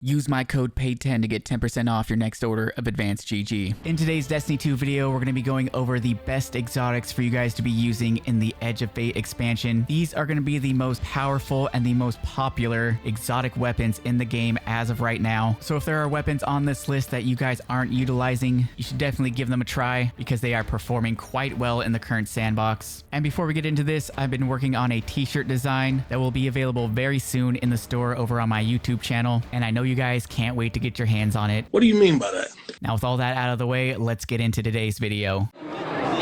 Use my code PAID10 to get 10% off your next order of Advanced GG. In today's Destiny 2 video, we're going to be going over the best exotics for you guys to be using in the Edge of Fate expansion. These are going to be the most powerful and the most popular exotic weapons in the game as of right now. So if there are weapons on this list that you guys aren't utilizing, you should definitely give them a try because they are performing quite well in the current sandbox. And before we get into this, I've been working on a t-shirt design that will be available very soon in the store over on my YouTube channel. And I know you guys can't wait to get your hands on it. What do you mean by that? Now with all that out of the way, let's get into today's video.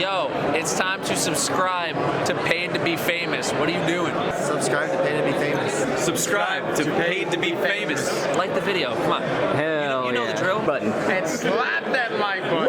Yo, it's time to subscribe to Paid to Be Famous. What are you doing? Subscribe to Paid to Be Famous. Subscribe to Paid to Be Famous. Like the video, come on. Hell you know yeah. the drill. Button. And slap that like button.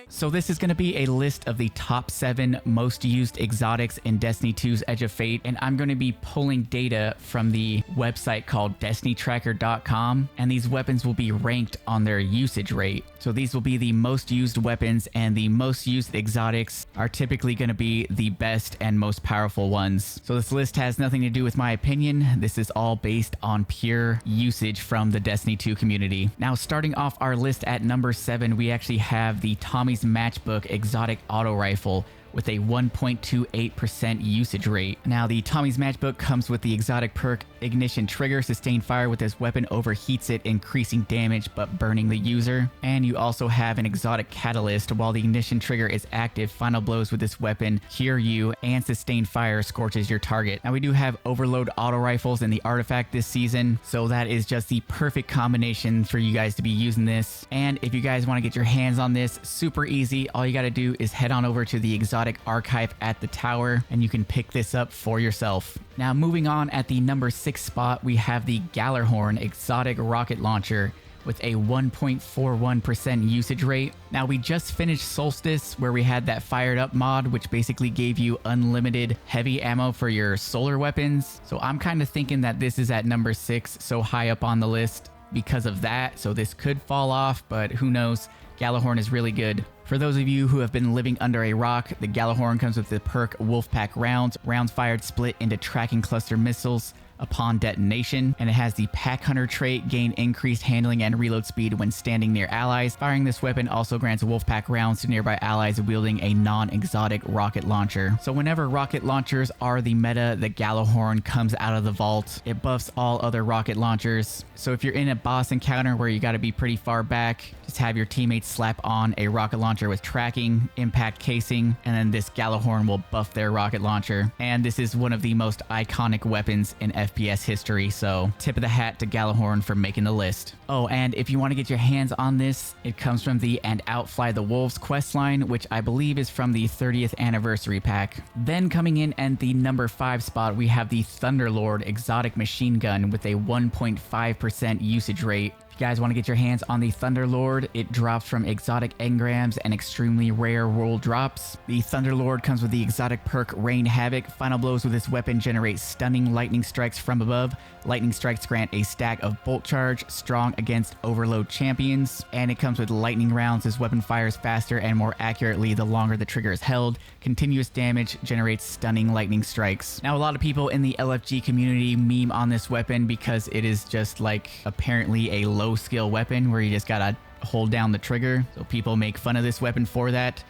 So this is going to be a list of the top 7 most used exotics in Destiny 2's Edge of Fate, and I'm going to be pulling data from the website called destinytracker.com, and these weapons will be ranked on their usage rate. So these will be the most used weapons, and the most used exotics are typically going to be the best and most powerful ones. So this list has nothing to do with my opinion. This is all based on pure usage from the Destiny 2 community. Now starting off our list at number 7, we actually have the Tommy's Matchbook exotic auto rifle with a 1.28% usage rate. Now, the Tommy's Matchbook comes with the exotic perk Ignition Trigger. Sustained fire with this weapon overheats it, increasing damage but burning the user. And you also have an exotic catalyst. While the Ignition Trigger is active, final blows with this weapon cure you, and sustained fire scorches your target. Now, we do have overload auto rifles in the artifact this season, so that is just the perfect combination for you guys to be using this. And if you guys want to get your hands on this, super easy. All you got to do is head on over to the exotic archive at the tower and you can pick this up for yourself. Now moving on, at the number 6 spot, we have the Gjallarhorn exotic rocket launcher with a 1.41% usage rate. Now we just finished Solstice, where we had that fired up mod, which basically gave you unlimited heavy ammo for your solar weapons. So I'm kind of thinking that this is at number 6, so high up on the list because of that. So this could fall off, but who knows? Gjallarhorn is really good. For those of you who have been living under a rock, the Gjallarhorn comes with the perk Wolfpack rounds. Rounds fired split into tracking cluster missiles upon detonation, and it has the Pack Hunter trait, gain increased handling and reload speed when standing near allies. Firing this weapon also grants Wolfpack rounds to nearby allies wielding a non-exotic rocket launcher. So whenever rocket launchers are the meta, the Gjallarhorn comes out of the vault. It buffs all other rocket launchers. So if you're in a boss encounter where you got to be pretty far back, just have your teammates slap on a rocket launcher with tracking, impact casing, and then this Gjallarhorn will buff their rocket launcher. And this is one of the most iconic weapons in FPS history, so tip of the hat to Gjallarhorn for making the list. Oh, and if you want to get your hands on this, it comes from the And Outfly the Wolves questline, which I believe is from the 30th anniversary pack. Then coming in at the number 5 spot, we have the Thunderlord exotic machine gun with a 1.5% usage rate. If you guys want to get your hands on the Thunderlord, it drops from exotic engrams and extremely rare world drops. The Thunderlord comes with the exotic perk Rain Havoc. Final blows with this weapon generate stunning lightning strikes from above. Lightning strikes grant a stack of bolt charge, strong against overload champions, and it comes with lightning rounds. This weapon fires faster and more accurately the longer the trigger is held. Continuous damage generates stunning lightning strikes. Now, a lot of people in the LFG community meme on this weapon because it is just like apparently a low skill weapon where you just gotta hold down the trigger. So people make fun of this weapon for that.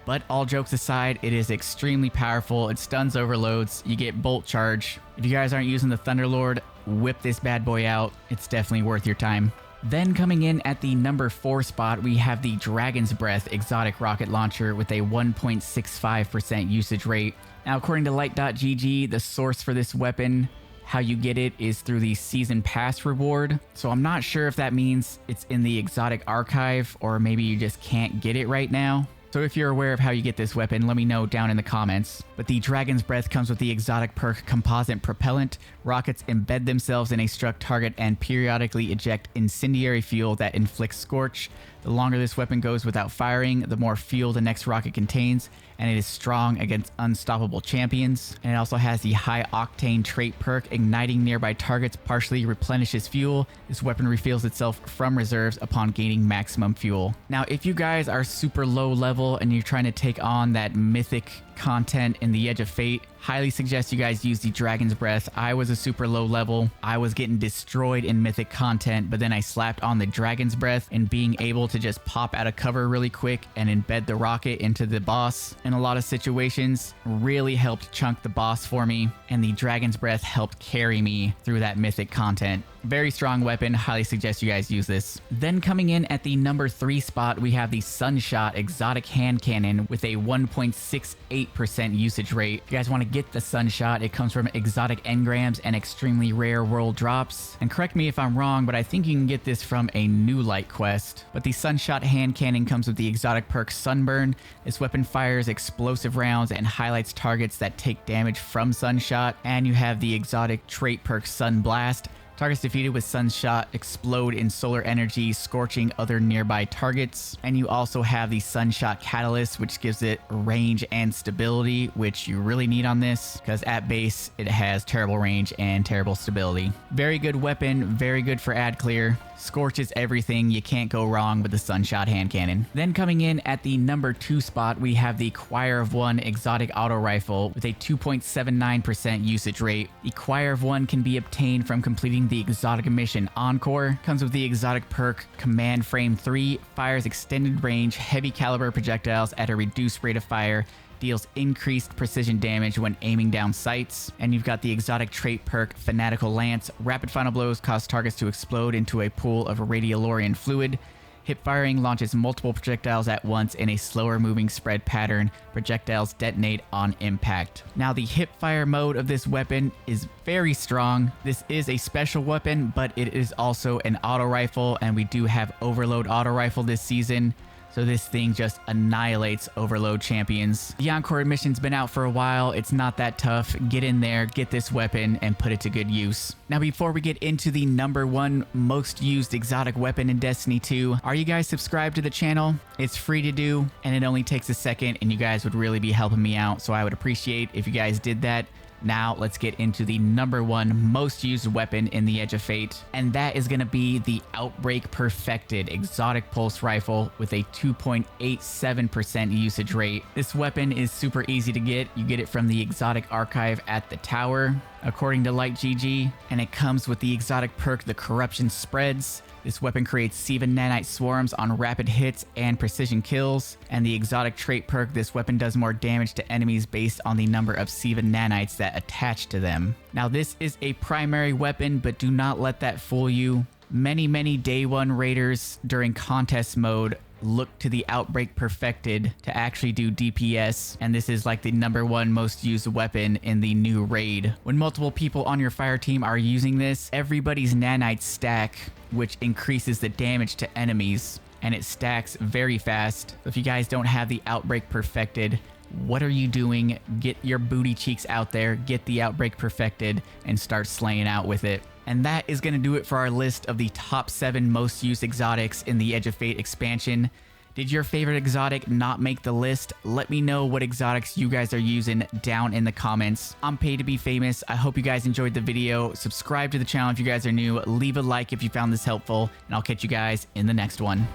But all jokes aside, it is extremely powerful. It stuns overloads. You get bolt charge. If you guys aren't using the Thunderlord, whip this bad boy out. It's definitely worth your time. Then coming in at the number 4 spot, we have the Dragon's Breath exotic rocket launcher with a 1.65% usage rate. Now, according to light.gg, the source for this weapon, how you get it, is through the season pass reward. So I'm not sure if that means it's in the exotic archive or maybe you just can't get it right now. So if you're aware of how you get this weapon, let me know down in the comments. But the Dragon's Breath comes with the exotic perk Composite Propellant. Rockets embed themselves in a struck target and periodically eject incendiary fuel that inflicts scorch. The longer this weapon goes without firing, the more fuel the next rocket contains, and it is strong against unstoppable champions. And it also has the high octane trait perk, igniting nearby targets partially replenishes fuel. This weapon refills itself from reserves upon gaining maximum fuel. Now, if you guys are super low level and you're trying to take on that mythic content in the Edge of Fate. Highly suggest you guys use the Dragon's Breath. I was a super low level. I was getting destroyed in mythic content, but then I slapped on the Dragon's Breath, and being able to just pop out of cover really quick and embed the rocket into the boss in a lot of situations really helped chunk the boss for me, and the Dragon's Breath helped carry me through that mythic content. Very strong weapon. Highly suggest you guys use this. Then coming in at the number 3 spot, we have the Sunshot exotic hand cannon with a 1.68% usage rate. If you guys want to get the Sunshot, it comes from exotic engrams and extremely rare world drops. And correct me if I'm wrong, but I think you can get this from a new light quest. But the Sunshot hand cannon comes with the exotic perk Sunburn. This weapon fires explosive rounds and highlights targets that take damage from Sunshot. And you have the exotic trait perk Sunblast. Targets defeated with Sunshot explode in solar energy, scorching other nearby targets. And you also have the Sunshot Catalyst, which gives it range and stability, which you really need on this, because at base, it has terrible range and terrible stability. Very good weapon, very good for ad clear. Scorches everything. You can't go wrong with the Sunshot hand cannon. Then coming in at the number 2 spot, we have the Choir of One exotic auto rifle with a 2.79% usage rate. The Choir of One can be obtained from completing the exotic mission Encore. Comes with the exotic perk Command Frame 3, fires extended range heavy caliber projectiles at a reduced rate of fire, deals increased precision damage when aiming down sights. And you've got the exotic trait perk Fanatical Lance. Rapid final blows cause targets to explode into a pool of radiolorian fluid. Hip firing launches multiple projectiles at once in a slower moving spread pattern. Projectiles detonate on impact. Now the hip fire mode of this weapon is very strong. This is a special weapon, but it is also an auto rifle, and we do have Overload auto rifle this season. So this thing just annihilates Overload champions. The Encore mission's been out for a while. It's not that tough. Get in there, get this weapon, and put it to good use. Now, before we get into the number 1 most used exotic weapon in Destiny 2, are you guys subscribed to the channel? It's free to do, and it only takes a second, and you guys would really be helping me out. So I would appreciate if you guys did that. Now let's get into the number 1 most used weapon in the Edge of Fate, and that is going to be the Outbreak Perfected exotic pulse rifle with a 2.87% usage rate. This weapon is super easy to get. You get it from the exotic archive at the tower, according to LightGG, and it comes with the exotic perk the Corruption Spreads. This weapon creates Siva nanite swarms on rapid hits and precision kills, and the exotic trait perk, this weapon does more damage to enemies based on the number of Siva nanites that attach to them. Now this is a primary weapon, but do not let that fool you. Many day 1 raiders during contest mode look to the Outbreak Perfected to actually do DPS, and this is like the number 1 most used weapon in the new raid. When multiple people on your fire team are using this, everybody's nanites stack, which increases the damage to enemies, and it stacks very fast. So if you guys don't have the Outbreak Perfected, what are you doing? Get your booty cheeks out there, get the Outbreak Perfected, and start slaying out with it. And that is going to do it for our list of the top 7 most used exotics in the Edge of Fate expansion. Did your favorite exotic not make the list? Let me know what exotics you guys are using down in the comments. I'm paid to be famous. I hope you guys enjoyed the video. Subscribe to the channel if you guys are new. Leave a like if you found this helpful, and I'll catch you guys in the next one.